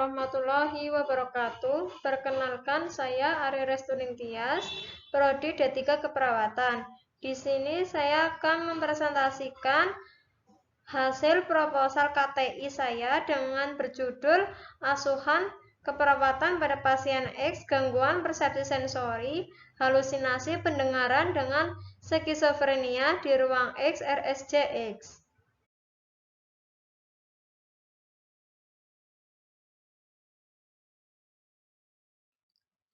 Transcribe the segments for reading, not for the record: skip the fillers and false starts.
Warahmatullahi wabarakatuh. Perkenalkan, saya Ari Restuning Tias, Prodi D3 Keperawatan. Di sini saya akan mempresentasikan hasil proposal KTI saya dengan berjudul Asuhan Keperawatan pada Pasien X Gangguan Persepsi Sensori, Halusinasi Pendengaran dengan Skizofrenia di Ruang X RSJX.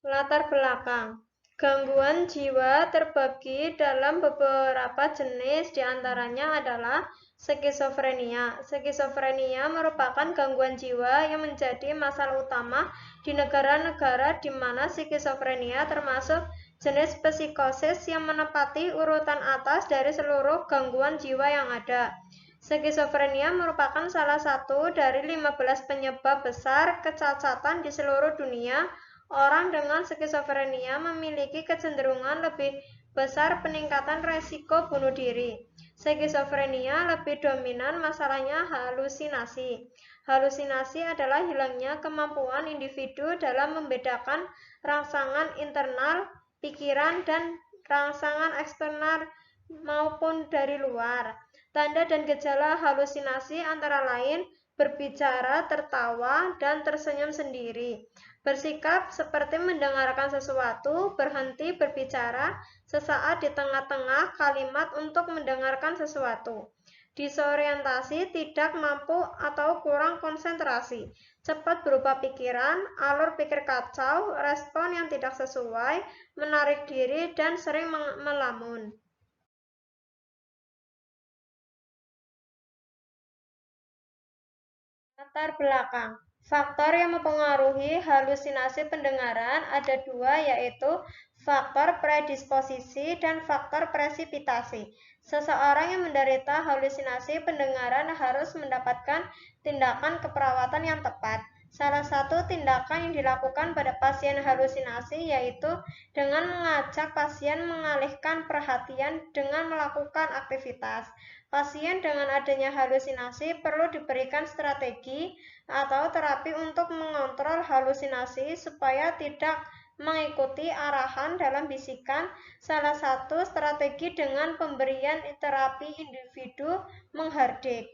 Latar belakang. Gangguan jiwa terbagi dalam beberapa jenis, diantaranya adalah skizofrenia. Skizofrenia merupakan gangguan jiwa yang menjadi masalah utama di negara-negara di mana skizofrenia termasuk jenis psikosis yang menempati urutan atas dari seluruh gangguan jiwa yang ada. Skizofrenia merupakan salah satu dari 15 penyebab besar kecacatan di seluruh dunia. Orang dengan skizofrenia memiliki kecenderungan lebih besar peningkatan resiko bunuh diri. Skizofrenia lebih dominan masalahnya halusinasi. Halusinasi adalah hilangnya kemampuan individu dalam membedakan rangsangan internal pikiran dan rangsangan eksternal maupun dari luar. Tanda dan gejala halusinasi antara lain berbicara, tertawa, dan tersenyum sendiri. Bersikap seperti mendengarkan sesuatu, berhenti berbicara sesaat di tengah-tengah kalimat untuk mendengarkan sesuatu. Disorientasi, tidak mampu atau kurang konsentrasi, cepat berubah pikiran, alur pikir kacau, respon yang tidak sesuai, menarik diri, dan sering melamun. Latar belakang. Faktor yang mempengaruhi halusinasi pendengaran ada dua, yaitu faktor predisposisi dan faktor presipitasi. Seseorang yang menderita halusinasi pendengaran harus mendapatkan tindakan keperawatan yang tepat. Salah satu tindakan yang dilakukan pada pasien halusinasi yaitu dengan mengajak pasien mengalihkan perhatian dengan melakukan aktivitas. Pasien dengan adanya halusinasi perlu diberikan strategi atau terapi untuk mengontrol halusinasi supaya tidak mengikuti arahan dalam bisikan. Salah satu strategi dengan pemberian terapi individu menghardik.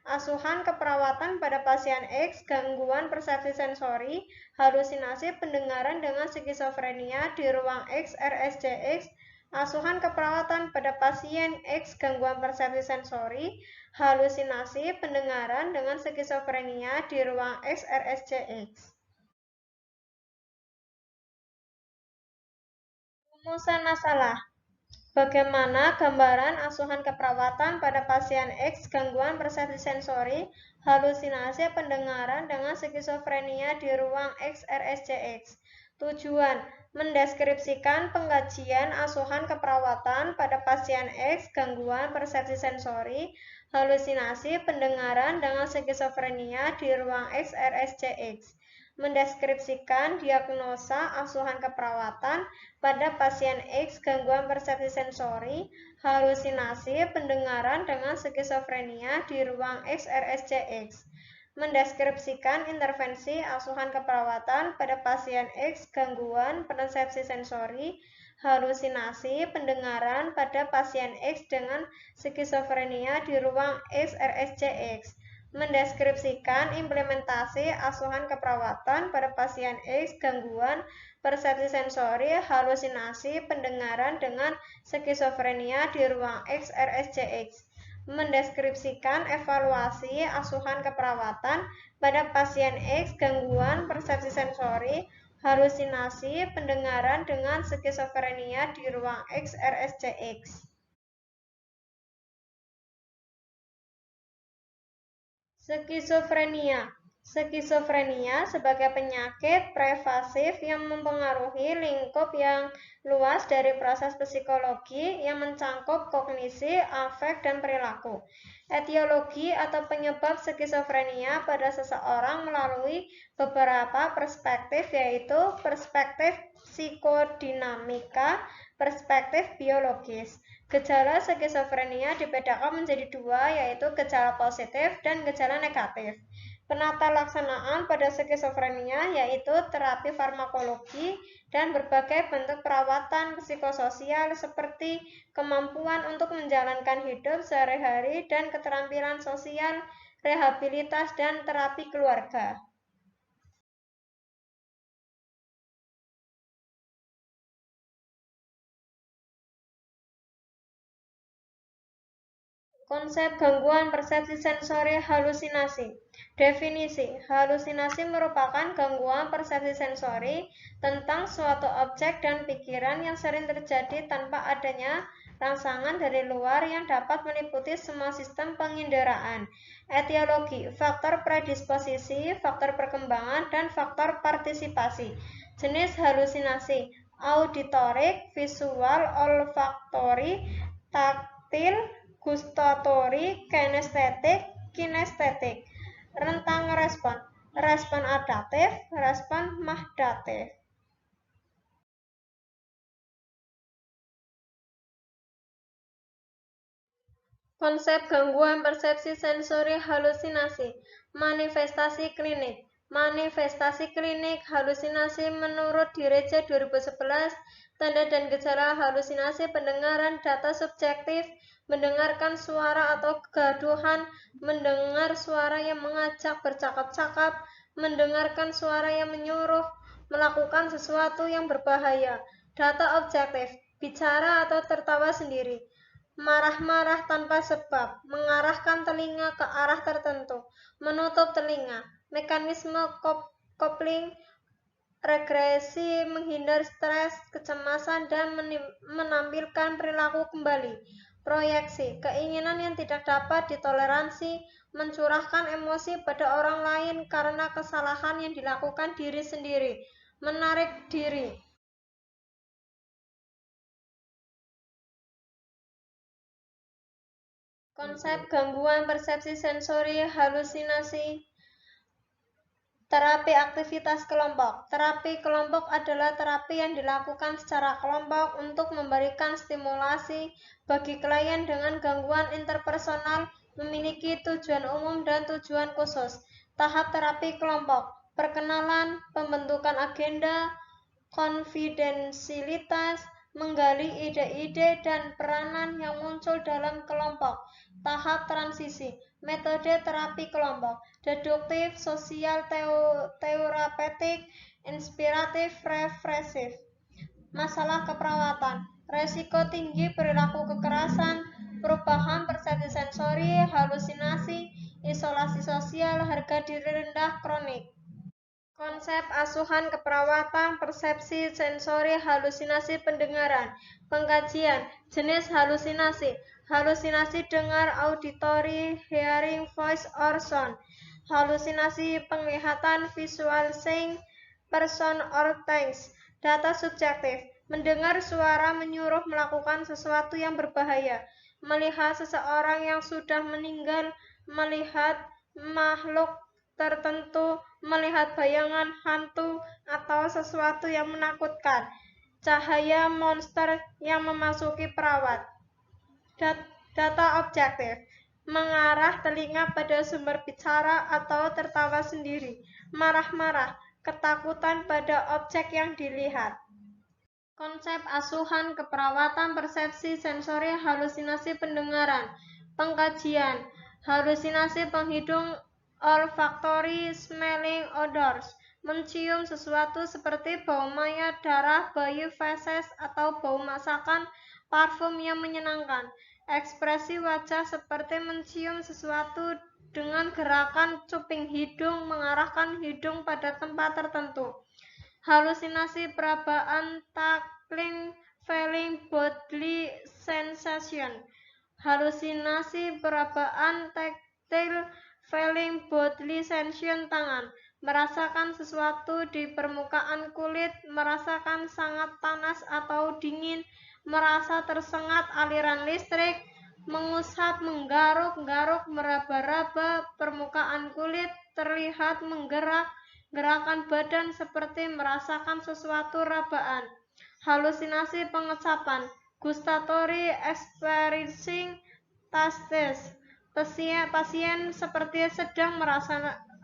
Asuhan keperawatan pada pasien X, gangguan persepsi sensori, halusinasi pendengaran dengan skizofrenia di ruang X RSJX. Asuhan keperawatan pada pasien X gangguan persepsi sensori, halusinasi pendengaran dengan skizofrenia di ruang X RSJX. Rumusan masalah. Bagaimana gambaran asuhan keperawatan pada pasien X gangguan persepsi sensori, halusinasi pendengaran dengan skizofrenia di ruang X RSJX. Tujuan: mendeskripsikan pengkajian asuhan keperawatan pada pasien X gangguan persepsi sensori, halusinasi pendengaran dengan skizofrenia di ruang X RSJX. Mendeskripsikan diagnosa asuhan keperawatan pada pasien X gangguan persepsi sensori, halusinasi pendengaran dengan skizofrenia di ruang X RSJX. Mendeskripsikan intervensi asuhan keperawatan pada pasien X gangguan persepsi sensori, halusinasi pendengaran pada pasien X dengan skizofrenia di ruang X RSJX. Mendeskripsikan implementasi asuhan keperawatan pada pasien X gangguan persepsi sensori, halusinasi pendengaran dengan skizofrenia di ruang X RSJX. Mendeskripsikan evaluasi asuhan keperawatan pada pasien X gangguan persepsi sensori, halusinasi pendengaran dengan skizofrenia di ruang X RSJX. Skizofrenia. Skizofrenia sebagai penyakit prevasif yang mempengaruhi lingkup yang luas dari proses psikologi yang mencangkup kognisi, afek, dan perilaku. Etiologi atau penyebab skizofrenia pada seseorang melalui beberapa perspektif, yaitu perspektif psikodinamika, perspektif biologis. Gejala skizofrenia dibedakan menjadi dua, yaitu gejala positif dan gejala negatif. Penata laksanaan pada skizofrenia yaitu terapi farmakologi dan berbagai bentuk perawatan psikososial seperti kemampuan untuk menjalankan hidup sehari-hari dan keterampilan sosial, rehabilitas, dan terapi keluarga. Konsep gangguan persepsi sensori halusinasi. Definisi: halusinasi merupakan gangguan persepsi sensori tentang suatu objek dan pikiran yang sering terjadi tanpa adanya rangsangan dari luar yang dapat meliputi semua sistem penginderaan. Etiologi: faktor predisposisi, faktor perkembangan, dan faktor partisipasi. Jenis halusinasi: auditorik, visual, olfaktori, taktil, gustatori, kinestetik. Rentang respon: respon adaptif, respon mahdatif. Konsep gangguan persepsi sensori halusinasi. Manifestasi klinik. Manifestasi klinik halusinasi menurut Direce 2011, tanda dan gejala halusinasi pendengaran, data subjektif, mendengarkan suara atau kegaduhan, mendengar suara yang mengajak bercakap-cakap, mendengarkan suara yang menyuruh, melakukan sesuatu yang berbahaya. Data objektif, bicara atau tertawa sendiri, marah-marah tanpa sebab, mengarahkan telinga ke arah tertentu, menutup telinga, mekanisme kopling, regresi, menghindar stres, kecemasan, dan menampilkan perilaku kembali. Proyeksi, keinginan yang tidak dapat ditoleransi, mencurahkan emosi pada orang lain karena kesalahan yang dilakukan diri sendiri, menarik diri. Konsep gangguan persepsi sensori halusinasi. Terapi aktivitas kelompok. Terapi kelompok adalah terapi yang dilakukan secara kelompok untuk memberikan stimulasi bagi klien dengan gangguan interpersonal, memiliki tujuan umum dan tujuan khusus. Tahap terapi kelompok: perkenalan, pembentukan agenda, konfidensialitas, menggali ide-ide dan peranan yang muncul dalam kelompok. Tahap transisi: metode terapi kelompok: deduktif, sosial terapeutik, inspiratif, refresif. Masalah keperawatan: resiko tinggi perilaku kekerasan, perubahan persepsi sensori, halusinasi, isolasi sosial, harga diri rendah kronik. Konsep asuhan keperawatan persepsi sensori halusinasi pendengaran. Pengkajian: jenis halusinasi. Halusinasi dengar, auditory, hearing, voice, or sound. Halusinasi penglihatan, visual, seeing, person, or things. Data subjektif: mendengar suara menyuruh melakukan sesuatu yang berbahaya, melihat seseorang yang sudah meninggal, melihat makhluk tertentu, melihat bayangan hantu atau sesuatu yang menakutkan, cahaya monster yang memasuki perawat. Data objektif: mengarah telinga pada sumber bicara atau tertawa sendiri, marah-marah, ketakutan pada objek yang dilihat. Konsep asuhan keperawatan persepsi sensori halusinasi pendengaran. Pengkajian: halusinasi penghidung, olfactory, smelling, odors, mencium sesuatu seperti bau mayat, darah, bayi, feses, atau bau masakan, parfum yang menyenangkan. Ekspresi wajah seperti mencium sesuatu dengan gerakan cuping hidung, mengarahkan hidung pada tempat tertentu. Halusinasi perabaan, tackling, feeling, bodily sensation. Halusinasi perabaan, tactile, feeling, bodily sensation tangan, merasakan sesuatu di permukaan kulit, merasakan sangat panas atau dingin, merasa tersengat aliran listrik, mengusap, menggaruk-garuk, meraba-raba permukaan kulit, terlihat menggerak, gerakan badan seperti merasakan sesuatu rabaan. Halusinasi pengecapan, gustatory, experiencing tastes. Pasien seperti sedang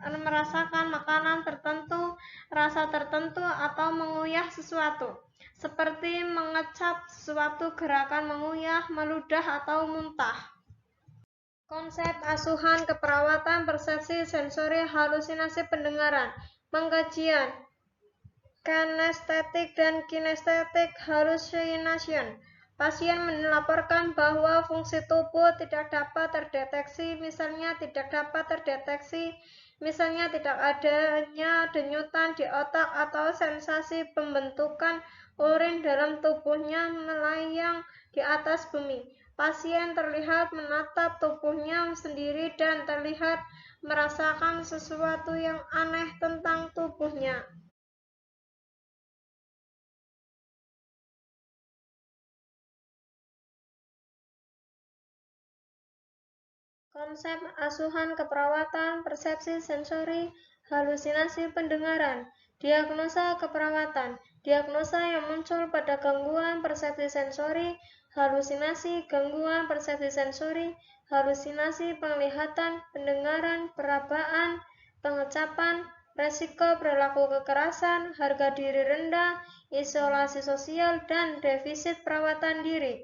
merasakan makanan tertentu, rasa tertentu, atau menguyah sesuatu, seperti mengecap sesuatu, gerakan menguyah, meludah, atau muntah. Konsep asuhan keperawatan persepsi sensori halusinasi pendengaran. Pengkajian kinestetik dan kinestetik hallucination. Pasien melaporkan bahwa fungsi tubuh tidak dapat terdeteksi, misalnya tidak adanya denyutan di otak atau sensasi pembentukan urin dalam tubuhnya melayang di atas bumi. Pasien terlihat menatap tubuhnya sendiri dan terlihat merasakan sesuatu yang aneh tentang tubuhnya. Konsep asuhan keperawatan persepsi sensori halusinasi pendengaran. Diagnosa keperawatan. Diagnosa yang muncul pada gangguan persepsi sensori, halusinasi, gangguan persepsi sensori, halusinasi penglihatan, pendengaran, perabaan, pengecapan, resiko perilaku kekerasan, harga diri rendah, isolasi sosial, dan defisit perawatan diri.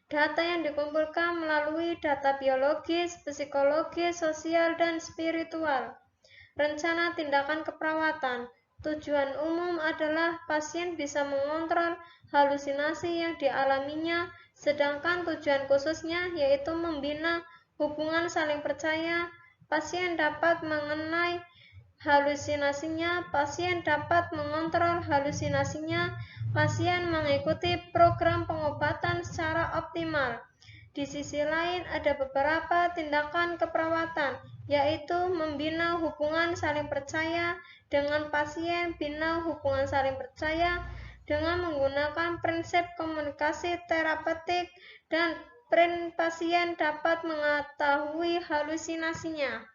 Data yang dikumpulkan melalui data biologis, psikologis, sosial, dan spiritual. Rencana tindakan keperawatan. Tujuan umum adalah pasien bisa mengontrol halusinasi yang dialaminya, sedangkan tujuan khususnya yaitu membina hubungan saling percaya. Pasien dapat mengenai halusinasinya, pasien dapat mengontrol halusinasinya, pasien mengikuti program pengobatan secara optimal. Di sisi lain, ada beberapa tindakan keperawatan, yaitu membina hubungan saling percaya dengan pasien, bina hubungan saling percaya dengan menggunakan prinsip komunikasi terapeutik, dan pasien dapat mengetahui halusinasinya.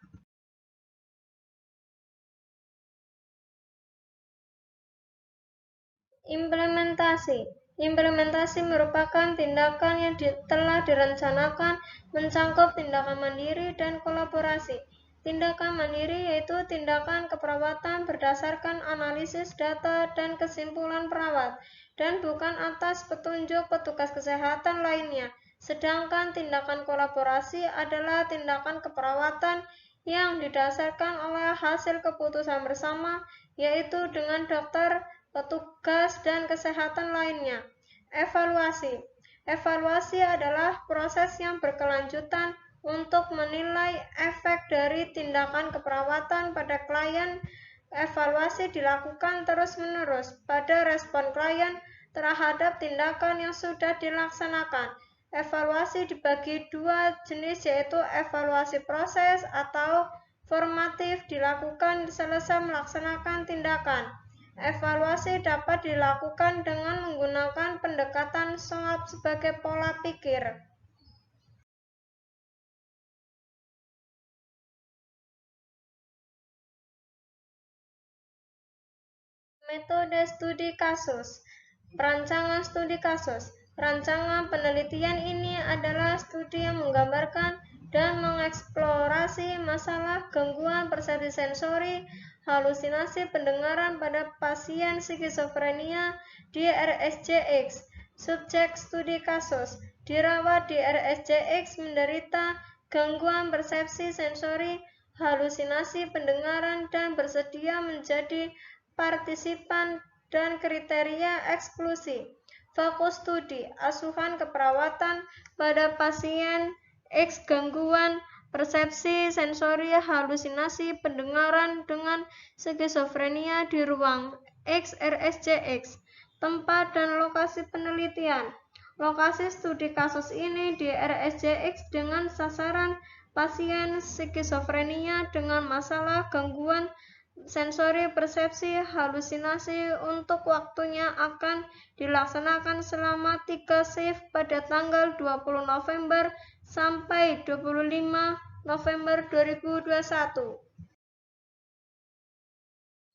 Implementasi. Implementasi merupakan tindakan yang telah direncanakan mencakup tindakan mandiri dan kolaborasi. Tindakan mandiri yaitu tindakan keperawatan berdasarkan analisis data dan kesimpulan perawat, dan bukan atas petunjuk petugas kesehatan lainnya. Sedangkan tindakan kolaborasi adalah tindakan keperawatan yang didasarkan oleh hasil keputusan bersama, yaitu dengan dokter, petugas, dan kesehatan lainnya. Evaluasi. Evaluasi adalah proses yang berkelanjutan untuk menilai efek dari tindakan keperawatan pada klien. Evaluasi dilakukan terus-menerus pada respon klien terhadap tindakan yang sudah dilaksanakan. Evaluasi dibagi dua jenis, yaitu evaluasi proses atau formatif dilakukan selesai melaksanakan tindakan. Evaluasi dapat dilakukan dengan menggunakan pendekatan SWOT sebagai pola pikir. Metode studi kasus. Perancangan studi kasus. Rancangan penelitian ini adalah studi yang menggambarkan dan mengeksplorasi masalah gangguan persepsi sensori, halusinasi pendengaran pada pasien skizofrenia di RSJX. Subjek studi kasus dirawat di RSJX menderita gangguan persepsi sensori, halusinasi pendengaran, dan bersedia menjadi partisipan dan kriteria eksklusi. Fokus studi asuhan keperawatan pada pasien X gangguan persepsi sensori halusinasi pendengaran dengan skizofrenia di ruang XRSJX. Tempat dan lokasi penelitian. Lokasi studi kasus ini di RSJX dengan sasaran pasien skizofrenia dengan masalah gangguan sensori persepsi halusinasi. Untuk waktunya akan dilaksanakan selama 3 shift pada tanggal 20 November sampai 25 November 2021.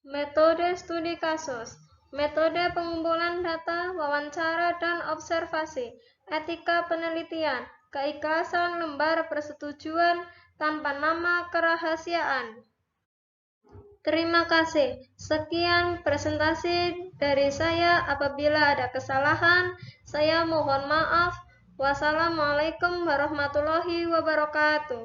Metode studi kasus. Metode pengumpulan data, wawancara, dan observasi. Etika penelitian. Keikhlasan lembar persetujuan tanpa nama kerahasiaan. Terima kasih. Sekian presentasi dari saya. Apabila ada kesalahan, saya mohon maaf. Wassalamualaikum warahmatullahi wabarakatuh.